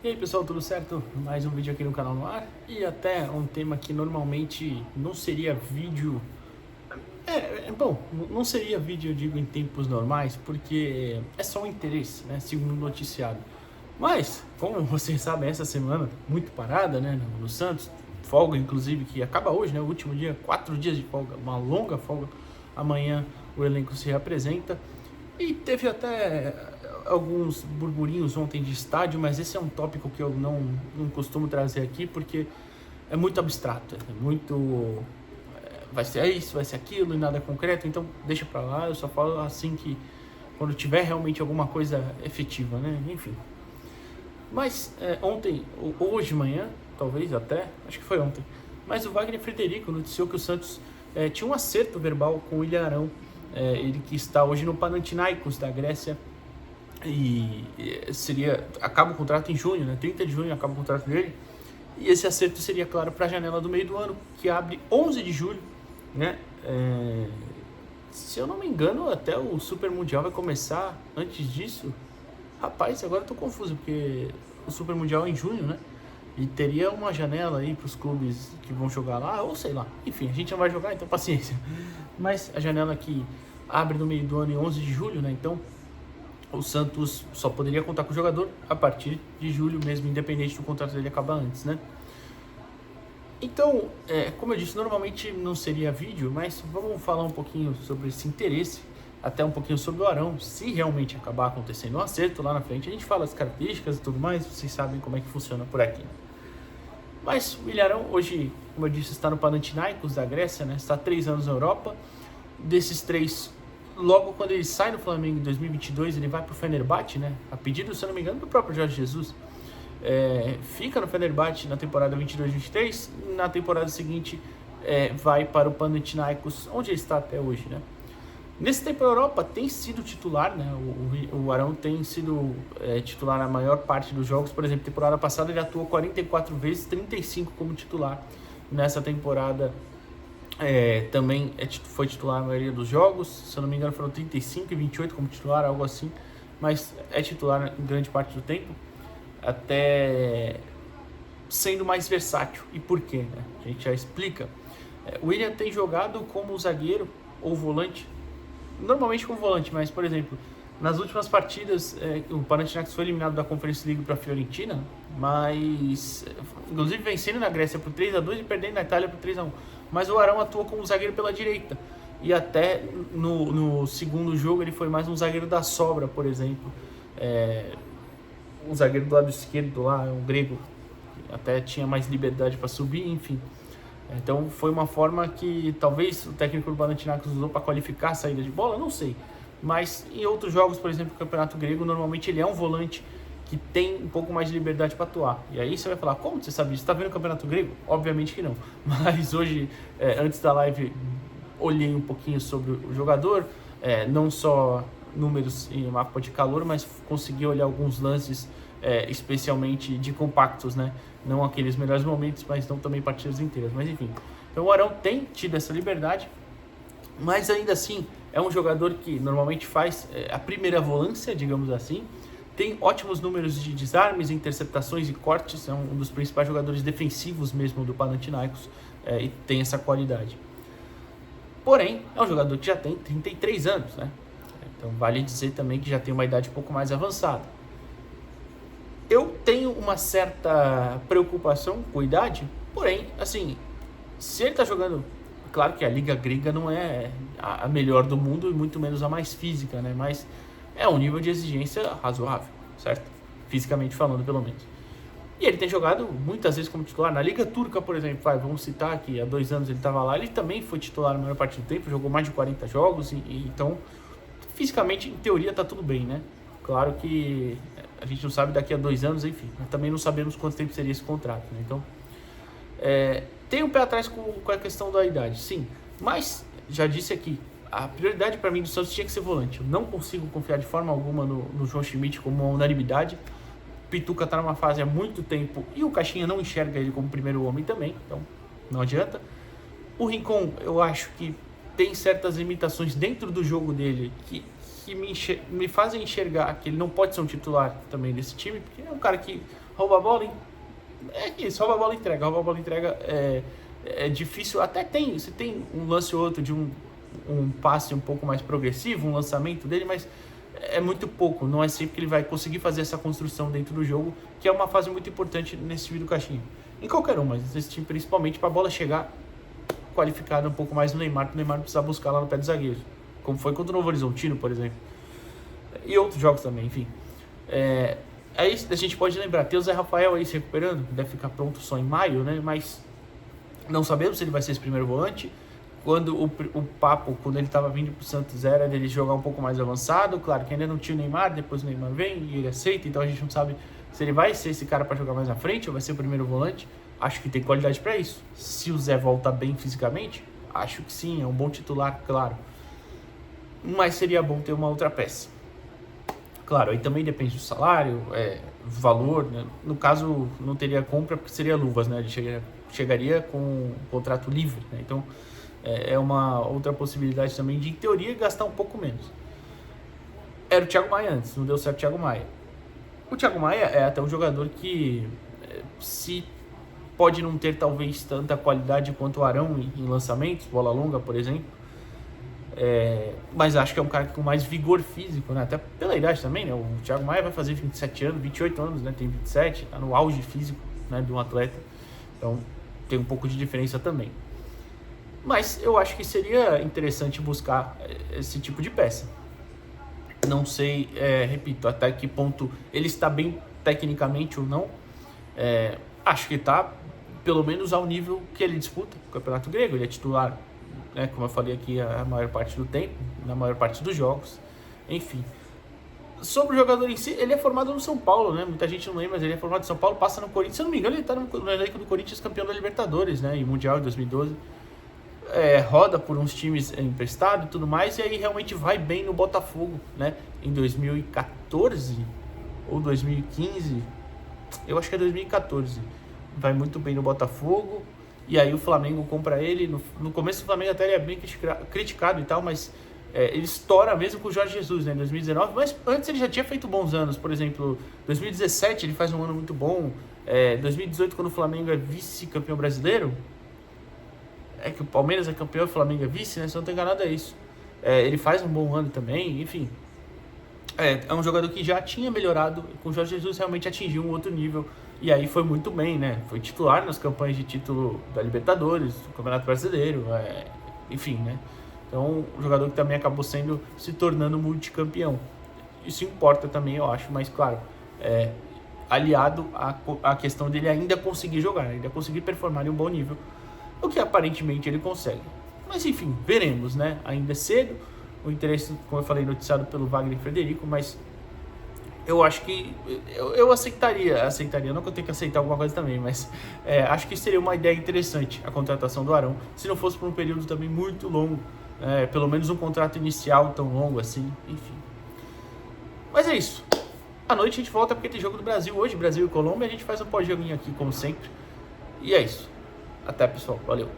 E aí pessoal, tudo certo? Mais um vídeo aqui no canal no ar e até um tema que normalmente não seria vídeo. Bom, não seria vídeo, eu digo, em tempos normais, porque é só um interesse, né? Segundo o noticiário. Mas, como vocês sabem, essa semana muito parada, né? No Santos, folga inclusive, que acaba hoje, né? O último dia, 4 dias de folga, uma longa folga. Amanhã o elenco se reapresenta. E teve até alguns burburinhos ontem de estádio, mas esse é um tópico que eu não costumo trazer aqui porque é muito abstrato, é muito. Vai ser isso, vai ser aquilo e nada concreto, então deixa pra lá, eu só falo assim que quando tiver realmente alguma coisa efetiva, né? Enfim. Mas ontem, hoje de manhã, talvez até, acho que foi ontem, mas o Wagner Frederico noticiou que o Santos tinha um acerto verbal com o Willian Arão, ele que está hoje no Panathinaikos da Grécia, e acaba o contrato em junho, né? 30 de junho acaba o contrato dele. E esse acerto seria, claro, para a janela do meio do ano, que abre 11 de julho, né? Se eu não me engano, até o Super Mundial vai começar antes disso. Rapaz, agora eu tô confuso, porque o Super Mundial é em junho, né? E teria uma janela aí para os clubes que vão jogar lá, ou sei lá. Enfim, a gente não vai jogar, então paciência. Mas a janela que abre no meio do ano em 11 de julho, né? Então o Santos só poderia contar com o jogador a partir de julho mesmo, independente do contrato dele acabar antes, né? Então, como eu disse, normalmente não seria vídeo, mas vamos falar um pouquinho sobre esse interesse, até um pouquinho sobre o Arão, se realmente acabar acontecendo um acerto lá na frente. A gente fala as características e tudo mais, vocês sabem como é que funciona por aqui. Mas o Willian Arão, hoje, como eu disse, está no Panathinaikos da Grécia, né? Está há 3 anos na Europa. Desses 3, logo quando ele sai do Flamengo em 2022, ele vai para o Fenerbahçe, né? A pedido, se eu não me engano, do próprio Jorge Jesus. Fica no Fenerbahçe na temporada 22-23, na temporada seguinte vai para o Panathinaikos, onde ele está até hoje, né? Nesse tempo a Europa tem sido titular, né? O Arão tem sido titular na maior parte dos jogos. Por exemplo, temporada passada ele atuou 44 vezes, 35 como titular. Nessa temporada também foi titular na maioria dos jogos, se eu não me engano foram 35 e 28 como titular, algo assim, mas é titular em grande parte do tempo, até sendo mais versátil. E por quê, né? A gente já explica. O Willian tem jogado como zagueiro ou volante, normalmente como volante, mas por exemplo, nas últimas partidas o Panathinaikos foi eliminado da Conference League para a Fiorentina, mas inclusive vencendo na Grécia por 3-2 e perdendo na Itália por 3-1. Mas o Arão atuou como zagueiro pela direita, e até no segundo jogo ele foi mais um zagueiro da sobra, por exemplo, um zagueiro do lado esquerdo lá, um grego, até tinha mais liberdade para subir, enfim. Então foi uma forma que talvez o técnico do Panathinaikos usou para qualificar a saída de bola, não sei. Mas em outros jogos, por exemplo, o Campeonato Grego, normalmente ele é um volante que tem um pouco mais de liberdade para atuar. E aí você vai falar, como você sabe disso? Você está vendo o Campeonato Grego? Obviamente que não. Mas hoje, antes da live, olhei um pouquinho sobre o jogador, não só números em mapa de calor, mas consegui olhar alguns lances, especialmente de compactos, né? Não aqueles melhores momentos, mas não também partidas inteiras. Mas enfim, então o Arão tem tido essa liberdade, mas ainda assim é um jogador que normalmente faz a primeira volância, digamos assim. Tem ótimos números de desarmes, interceptações e cortes. É um dos principais jogadores defensivos mesmo do Panathinaikos, e tem essa qualidade. Porém, é um jogador que já tem 33 anos, né? Então vale dizer também que já tem uma idade um pouco mais avançada. Eu tenho uma certa preocupação com a idade, porém, assim, se ele tá jogando... Claro que a Liga Grega não é a melhor do mundo e muito menos a mais física, né? Mas é um nível de exigência razoável, certo? Fisicamente falando, pelo menos. E ele tem jogado muitas vezes como titular. Na Liga Turca, por exemplo, vamos citar que há 2 anos ele estava lá, ele também foi titular na maior parte do tempo, jogou mais de 40 jogos, então, fisicamente, em teoria, tá tudo bem, né? Claro que a gente não sabe daqui a 2 anos, enfim, mas também não sabemos quanto tempo seria esse contrato, né? Então, tem um pé atrás com a questão da idade, sim, mas já disse aqui, a prioridade para mim do Santos tinha que ser volante. Eu não consigo confiar de forma alguma no João Schmidt como uma unanimidade. Pituca está numa fase há muito tempo e o Caixinha não enxerga ele como primeiro homem também, então não adianta. O Rincon, eu acho que tem certas limitações dentro do jogo dele que me fazem enxergar que ele não pode ser um titular também desse time, porque é um cara que rouba a bola, é isso, rouba a bola e entrega. Rouba a bola e entrega é difícil, até você tem um lance ou outro de um passe um pouco mais progressivo, um lançamento dele, mas é muito pouco, não é sempre que ele vai conseguir fazer essa construção dentro do jogo, que é uma fase muito importante nesse time do Caixinha. Em qualquer um, mas nesse time principalmente para a bola chegar qualificada um pouco mais no Neymar, para o Neymar precisar buscar lá no pé do zagueiro, como foi contra o Novo Horizontino, por exemplo, e outros jogos também, enfim. Aí a gente pode lembrar, tem o Zé Rafael aí se recuperando, deve ficar pronto só em maio, né? Mas não sabemos se ele vai ser esse primeiro volante. Quando o papo, quando ele estava vindo pro Santos, era dele jogar um pouco mais avançado. Claro que ainda não tinha o Neymar, depois o Neymar vem e ele aceita, então a gente não sabe se ele vai ser esse cara para jogar mais na frente ou vai ser o primeiro volante. Acho que tem qualidade para isso. Se o Zé volta bem fisicamente, acho que sim, é um bom titular, claro. Mas seria bom ter uma outra peça. Claro, aí também depende do salário, valor, né? No caso, não teria compra porque seria luvas, né? Ele chegaria com um contrato livre, né? Então, é uma outra possibilidade também de, em teoria, gastar um pouco menos. Era o Thiago Maia antes, não deu certo o Thiago Maia. O Thiago Maia é até um jogador que se pode não ter talvez tanta qualidade quanto o Arão em lançamentos, bola longa, por exemplo. Mas acho que é um cara com mais vigor físico, né? Até pela idade também, né? O Thiago Maia vai fazer 27 anos, 28 anos, né? Tem 27, tá no auge físico, né, de um atleta. Então tem um pouco de diferença também. Mas eu acho que seria interessante buscar esse tipo de peça. Não sei, repito, até que ponto ele está bem tecnicamente ou não. Acho que está pelo menos ao nível que ele disputa o Campeonato Grego. Ele é titular, né, como eu falei aqui, a maior parte do tempo, na maior parte dos jogos, enfim. Sobre o jogador em si, ele é formado no São Paulo, né? Muita gente não lembra, mas ele é formado no São Paulo, passa no Corinthians. Se eu não me engano, ele está no elenco do Corinthians, campeão da Libertadores, né? E Mundial em 2012. Roda por uns times emprestado e tudo mais, e aí realmente vai bem no Botafogo, né? Em 2014 ou 2015, eu acho que é 2014. Vai muito bem no Botafogo. E aí o Flamengo compra ele. No começo o Flamengo até ele é bem criticado e tal, mas ele estoura mesmo com o Jorge Jesus, né, em 2019. Mas antes ele já tinha feito bons anos. Por exemplo, 2017 ele faz um ano muito bom. 2018, quando o Flamengo é vice-campeão brasileiro, que o Palmeiras é campeão e o Flamengo é vice, né? Se eu não estou enganado, é isso. Ele faz um bom ano também, enfim. É um jogador que já tinha melhorado. Com o Jorge Jesus realmente atingiu um outro nível. E aí foi muito bem, né? Foi titular nas campanhas de título da Libertadores, do Campeonato Brasileiro, enfim, né? Então, um jogador que também acabou se tornando multicampeão. Isso importa também, eu acho, mas claro, aliado à questão dele ainda conseguir jogar, ainda conseguir performar em um bom nível, o que aparentemente ele consegue. Mas enfim, veremos, né? Ainda é cedo, o interesse, como eu falei, noticiado pelo Wagner Frederico, mas eu acho que eu aceitaria, não que eu tenho que aceitar alguma coisa também, mas acho que seria uma ideia interessante a contratação do Arão, se não fosse por um período também muito longo, pelo menos um contrato inicial tão longo assim, enfim. Mas é isso. À noite a gente volta porque tem jogo do Brasil hoje, Brasil e Colômbia, a gente faz um pós-joguinho aqui como sempre. E é isso. Até, pessoal. Valeu.